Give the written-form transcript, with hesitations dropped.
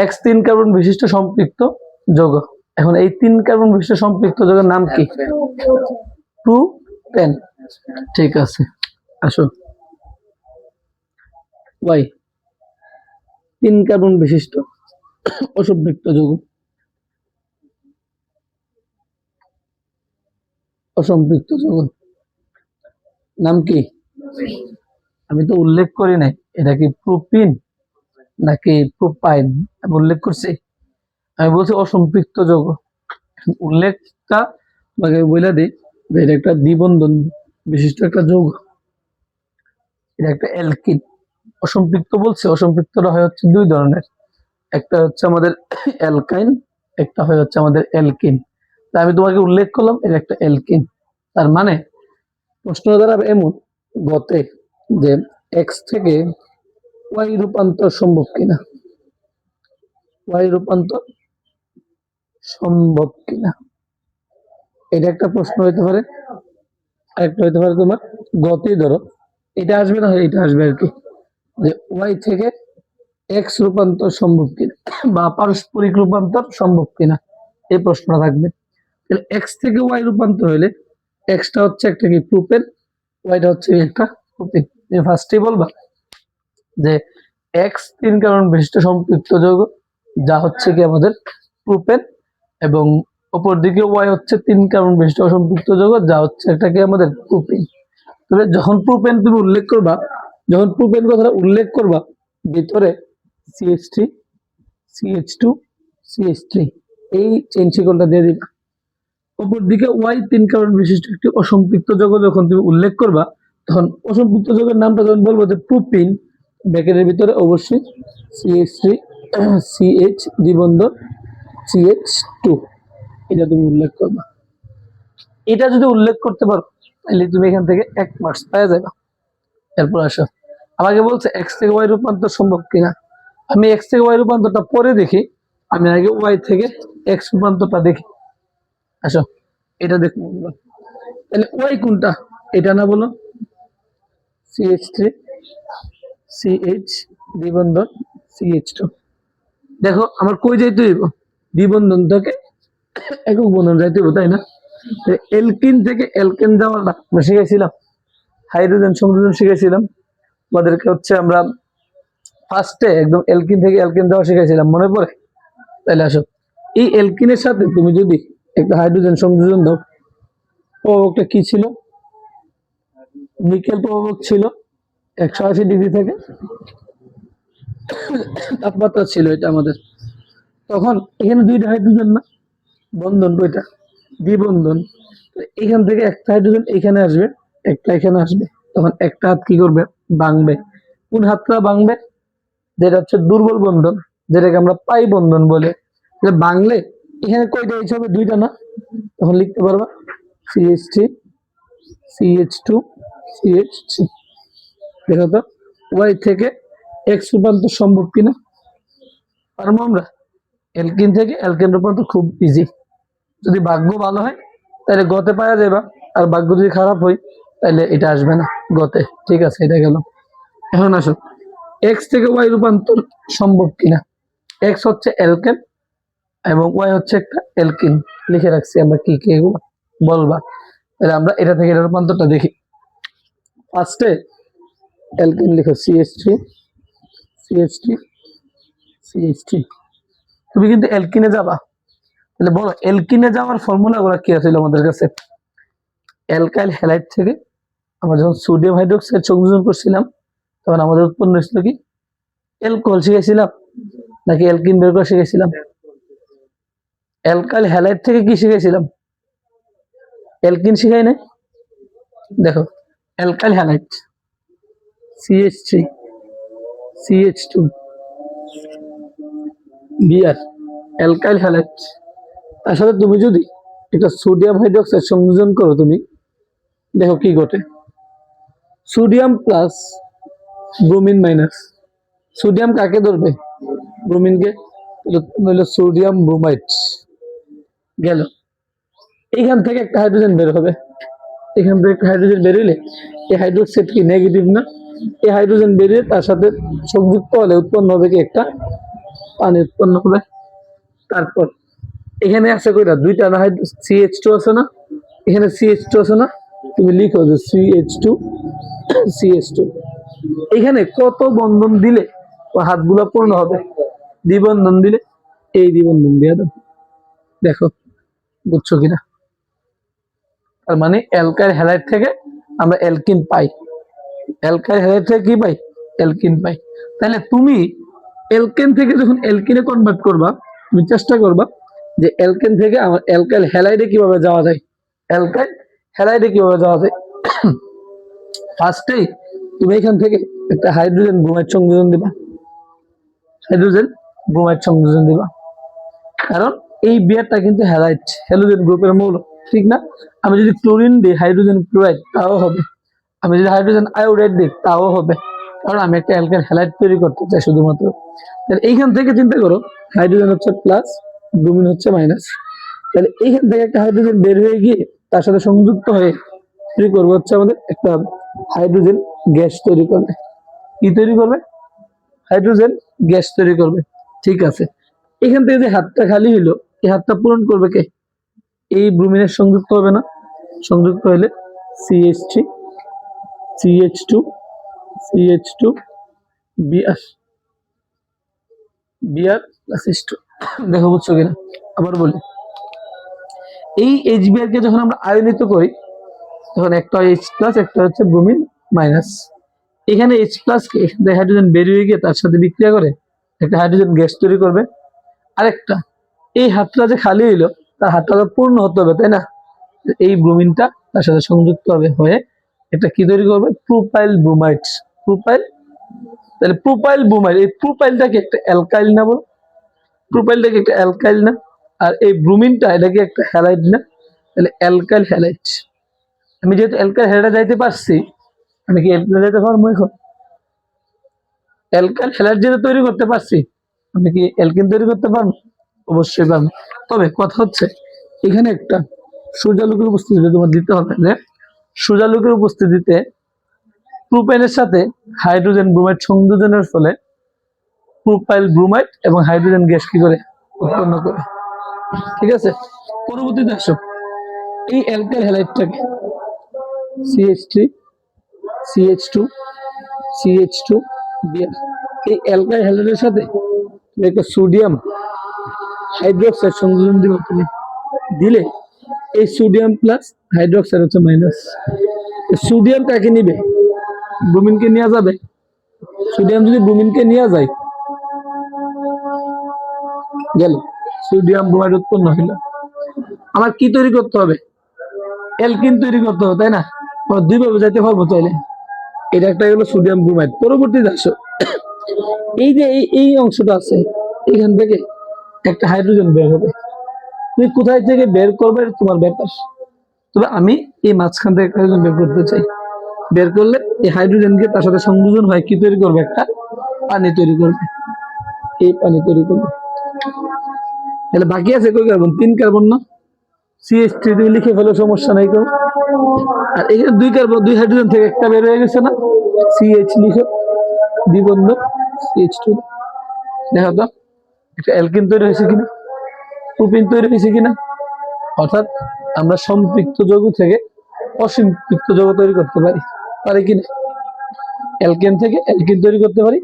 X 3 carbon বিশিষ্ট সম্পৃক্ত যৌগ। এখন এই 3 কার্বন বিশিষ্ট সম্পৃক্ত যৌগের নাম কি? প্রোপেন। ঠিক আছে, আসো। Y 3 কার্বন বিশিষ্ট অসম্পৃক্ত যৌগ। অসম্পৃক্ত যৌগ নাম কি? আমি তো উল্লেখ করি নাই এটা কি প্রোপিন নাকি প্রোপাইন, আমি উল্লেখ করছি? আমি বলছি অসম্পৃক্ত যৌগ। উল্লেখটা আমাকে বলে দিই যে এটা একটা দ্বিবন্ধন বিশিষ্ট একটা যৌগ, এটা একটা অ্যালকিন। অসম্পৃক্ত বলছে, অসম্পৃক্তটা হয় হচ্ছে দুই ধরনের, একটা হচ্ছে আমাদের অ্যালকাইন, একটা হয় হচ্ছে আমাদের অ্যালকিন। তা আমি তোমাকে উল্লেখ করলাম এটা একটা অ্যালকিন। তার মানে প্রশ্ন দ্বারা এমন গতে যে এক্স থেকে ওয়াই রূপান্তর সম্ভব কিনা, ওয়াই রূপান্তর সম্ভব কিনা, এটা একটা প্রশ্ন হইতে পারে। আরেকটা হইতে পারে তোমার গতি ধরো এটা আসবে না, এটা আসবে আর কি, যে ওয়াই থেকে এক্স রূপান্তর সম্ভব কিনা বা পারস্পরিক রূপান্তর সম্ভব কিনা, এই প্রশ্নটা থাকবে। তাহলে এক্স থেকে ওয়াই রূপান্তর হইলে এক্সটা হচ্ছে একটা কি প্রোপেন, ওয়াইটা হচ্ছে একটা প্রোপিন। তুমি ফার্স্টেই বলবা যে এক্স 3 কার্বন বিশিষ্ট সম্পৃক্ত যৌগ যা হচ্ছে কি আমাদের প্রোপেন, এবং অপর দিকে ওয়াই হচ্ছে 3 কার্বন বিশিষ্ট অসম্পৃক্ত যৌগ যা হচ্ছে একটা কি আমাদের প্রোপিন। তবে যখন প্রোপেন তুমি উল্লেখ করবা, যখন প্রোপেন কথাটা উল্লেখ করবা ভিতরে CH3 CH2 CH3 এই চেইন শিকলটা দিয়ে দিবা। অপর দিকে ওয়াই 3 কার্বন বিশিষ্ট একটি অসম্পৃক্ত যৌগ যখন তুমি উল্লেখ করবা, তখন অসম্পৃক্ত যৌগের নামটা যখন বলবো যে প্রোপিন, ব্র্যাকেটের ভিতরে অবশ্যই CH3 CH দ্বিবন্ধন CH2 এটা তুমি উল্লেখ করবা। এটা যদি উল্লেখ করতে পারো তাহলে তুমি এখান থেকে 1 মার্কস পেয়ে যাবে। এরপর আসো, আমাকে বলছে এক্স থেকে ওয়াই রূপান্তর সম্ভব কিনা। আমি এক্স থেকে ওয়াই রূপান্তরটা পরে দেখি, আমি আগে ওয়াই থেকে এক্স রূপান্তরটা দেখি। আসো এটা দেখবো। তাহলে ওয়াই কোনটা, এটা না বলো CH3 CH দ্বিবন্ধন CH2। দেখো আমার কই যাইতে হইব, দ্বিবন্ধন থেকে একক বন্ধন যাইতে হইব, তাই না? এলকিন থেকে অ্যালকেন যাওয়াটা আমরা শিখেছিলাম, হাইড্রোজেন সংযোজন শিখেছিলাম আমাদেরকে হচ্ছে, আমরা ফার্স্টে একদম এলকিন থেকে অ্যালকেন যাওয়া শিখেছিলাম, মনে পড়ে? তাহলে আসো, এই অ্যালকিনের সাথে তুমি যদি একটা হাইড্রোজেন সংযোজন দাও, প্রভাবকটা কি ছিল? নিকেল প্রভাবক ছিল 180 ডিগ্রি থেকে তাপমাত্রা ছিল এটা আমাদের। তখন এখানে দুইটা হাইড্রোজেন না, বন্ধন কয়টা? দ্বিবন্ধন। এখান থেকে একটা হাইড্রোজেন এখানে আসবে, একটা এখানে আসবে, তখন একটা হাত কি করবে? ভাঙবে। কোন হাতটা ভাঙবে? যেটা হচ্ছে দুর্বল বন্ধন, যেটাকে আমরা পাই বন্ধন বলে। ভাঙলে এখানে কয়টা এইচ হবে? দুইটা না? তখন লিখতে পারবা CH3 CH2 CH3। দেখো তো ওয়াই থেকে এক্স রূপান্তর সম্ভব কিনা, পারবো আমরা? অ্যালকিন থেকে অ্যালকেন রূপান্তর খুব ইজি। যদি ভাগ্য ভালো হয় তাহলে গতে পাওয়া যাবে, আর ভাগ্য যদি খারাপ হয় তাহলে এটা আসবে না গতে। ঠিক আছে, এটা গেল। এখন আসো, এক্স থেকে ওয়াই রূপান্তর সম্ভব কিনা। এক্স হচ্ছে অ্যালকেন এবং ওয়াই হচ্ছে একটা অ্যালকিন, লিখে রাখছি আমরা কি কি এগুলো বলবা। তাহলে আমরা এটা থেকে এটা রূপান্তরটা দেখি। ফার্স্টে অ্যালকিন লিখো CH3 CH3 CH3। তুমি কিন্তু অ্যালকিনে যাবা, তাহলে বলো অ্যালকিনে যাওয়ার ফর্মুলা গুলো কি আছিল আমাদের কাছে? অ্যালকাইল হ্যালাইড থেকে আমরা যখন সোডিয়াম হাইড্রোক্সাইড সংযোজন করছিলাম তখন আমাদের উৎপন্ন হয়েছিল কি? অ্যালকোহল শিখেছিলাম নাকি অ্যালকিন বের করা শিখেছিলাম? অ্যালকাইল হ্যালাইড থেকে কি শিখেছিলাম? অ্যালকিন শিখাই নাই। দেখো alkyl halide CH3 CH2 B R alkyl halide, তার সাথে তুমি যদি একটা সোডিয়াম হাইড্রোক্সাইড সংযোজন করো, তুমি দেখো কি ঘটে। Sodium plus bromine minus, sodium কাকে ধরবে? ব্রোমিনকে। হলো সোডিয়াম ব্রোমাইড গেল। এইখান থেকে একটা হাইড্রোজেন বের হবে, এখান থেকে একটা হাইড্রোজেন বেরোলে এই হাইড্রোক্সাইড কি নেগেটিভ না? এই হাইড্রোজেন বেরিয়ে তার সাথে সংযুক্ত হলে উৎপন্ন হবে কি? একটা পানি উৎপন্ন হবে। তারপর এখানে আছে কয়টা, দুইটা না হয় CH2 আছে না, এখানে CH2 আছে না, তুমি লিখো যে CH2 CH2। এখানে কত বন্ধন দিলে ও হাতগুলো পূর্ণ হবে? দ্বিবন্ধন দিলে এই দ্বিবন্ধন দিয়ে দাও। দেখো বুঝছো কিনা? তার মানে অ্যালকাইল হ্যালাইড থেকে আমরা অ্যালকিন পাই, অ্যালকাইল হ্যালাইড থেকে কি পাই? অ্যালকিন পাই। তাহলে তুমি অ্যালকেন থেকে যখন অ্যালকিনে কনভার্ট করবা, তুমি চেষ্টা করবা যে অ্যালকেন থেকে আমার অ্যালকাইল হ্যালাইডে কিভাবে যাওয়া যায়, অ্যালকাইল হ্যালাইডে কিভাবে যাওয়া যায়। ফার্স্টেই তুমি এখান থেকে একটা হাইড্রোজেন ব্রোমাইড সংযোজন দিবা, হাইড্রোজেন ব্রোমাইড সংযোজন দিবা, কারণ এই বিয়ারটা কিন্তু হ্যালাইড, হ্যালোজেন গ্রুপের মৌল, ঠিক না? আমি যদি ক্লোরিন দিই হাইড্রোজেন ক্লোরাইড তাও হবে, আমি যদি হাইড্রোজেন আয়োডাইড দিই তাও হবে, কারণ আমি একটা অ্যালকাইল হ্যালাইড তৈরি করতে চাই শুধুমাত্র। তাহলে এইখান থেকে চিন্তা করো, হাইড্রোজেন হচ্ছে প্লাস, ব্রোমিন হচ্ছে মাইনাস। তাহলে এইখান থেকে একটা হাইড্রোজেন বের হয়ে গিয়ে তার সাথে সংযুক্ত হয়ে তৈরি করবে হচ্ছে আমাদের একটা হাইড্রোজেন গ্যাস তৈরি করবে। কি তৈরি করবে? হাইড্রোজেন গ্যাস তৈরি করবে। ঠিক আছে, এখান থেকে যে হাতটা খালি হইলো, এই হাতটা পূরণ করবে কে? এই ব্রোমিনের সংযুক্ত হবে না, সংযুক্ত হলে CH3 CH2 CH2 Br Br plus H2। দেখো বুঝছো কিনা? আবার বলি, এই HBr কে যখন আমরা আয়নিত করি তখন একটা H প্লাস, একটা হচ্ছে ব্রোমিন মাইনাস। এখানে H প্লাস কে হাইড্রোজেন বেরিয়ে গিয়ে তার সাথে বিক্রিয়া করে একটা হাইড্রোজেন গ্যাস তৈরি করবে। আরেকটা, এই হাতটা যে খালি হইলো তার হাতটা তো পূর্ণ হতে হবে, তাই না? এই ব্রোমিনটা তার সাথে সংযুক্ত হবে হয়ে এটা কি তৈরি করবে? Propyl bromide. প্রোপাইল, তাহলে প্রোপাইল ব্রোমাইড, এই প্রোপাইলটা কি একটা অ্যালকাইল না? বল, প্রোপাইলটা কি একটা অ্যালকাইল না? আর এই ব্রোমিনটা এটা কি একটা হ্যালাইড না? তাহলে অ্যালকাইল হ্যালাইড। আমি যেহেতু অ্যালকাইল হ্যালাইডে যাইতে পারছি, আমি কি অ্যালকাইল যাইতে পারবো এখন? অ্যালকাইল হ্যালাইড যেহেতু তৈরি করতে পারছি, আমি কি অ্যালকিন তৈরি করতে পারবো? অবশ্যই পারবো। তবে কথা হচ্ছে এখানে একটা সূর্যালোকের উপস্থিতি তোমার দিতে হবে, যে সূর্যালোকের উপস্থিতিতে প্রোপাইলের সাথে হাইড্রোজেন ব্রোমাইড সংযোজনের ফলে প্রোপাইল ব্রোমাইড এবং হাইড্রোজেন গ্যাস কি করে উৎপন্ন করে। ঠিক আছে, পরবর্তীতে আসো, এই অ্যালকাইল হ্যালাইডটাকে CH3 CH2 CH2 Br, এই অ্যালকাইল হ্যালাইডের সাথে একটা সোডিয়াম হাইড্রোক্সাইড সংযোজন দিবে, তুমি দিলে এই সোডিয়াম প্লাস হাইড্রোক্সাইড হচ্ছে মাইনাস। সোডিয়াম কাকে নিবে? ব্রোমিনকে নেওয়া যাবে। সোডিয়াম যদি ব্রোমিনকে নেওয়া যায়, গেল সোডিয়াম ব্রোমাইড উৎপন্ন হইল। আমার কি তৈরি করতে হবে? অ্যালকিন তৈরি করতে হবে, তাই না? দুই ভাবে যাইতে পারবো চাইলে। এটা একটা হলো সোডিয়াম ব্রোমাইড। পরবর্তীতে আসো, এই যে এই অংশটা আছে, এখান থেকে একটা হাইড্রোজেন বের হবে। তুমি কোথায় থেকে বের করবে তোমার ব্যাপার, তবে আমি এই মাঝখান থেকে হাইড্রোজেন বের করতে চাই। বের করলে এই হাইড্রোজেনকে তার সাথে সংযোজন হয় কি তৈরি করবে? একটা পানি তৈরি করবে। এই পানি তৈরি করবে। তাহলে বাকি আছে কয় কার্বন? 3 কার্বন না? CH3 তুমি লিখে ফেলো, সমস্যা নাই কোনো। আর এখানে 2 কার্বন, 2 হাইড্রোজেন থেকে একটা বের হয়ে গেছে না? CH লিখো, দ্বিবন্ধন CH2। দেখো তো একটা অ্যালকিন তৈরি হয়েছে কিনা, প্রোপিন তৈরি হয়েছে কিনা। অর্থাৎ আমরা সম্পৃক্ত যৌগ থেকে অসম্পৃক্ত যৌগ তৈরি করতে পারি, পারি কিনা? অ্যালকেন থেকে অ্যালকিন তৈরি করতে পারি,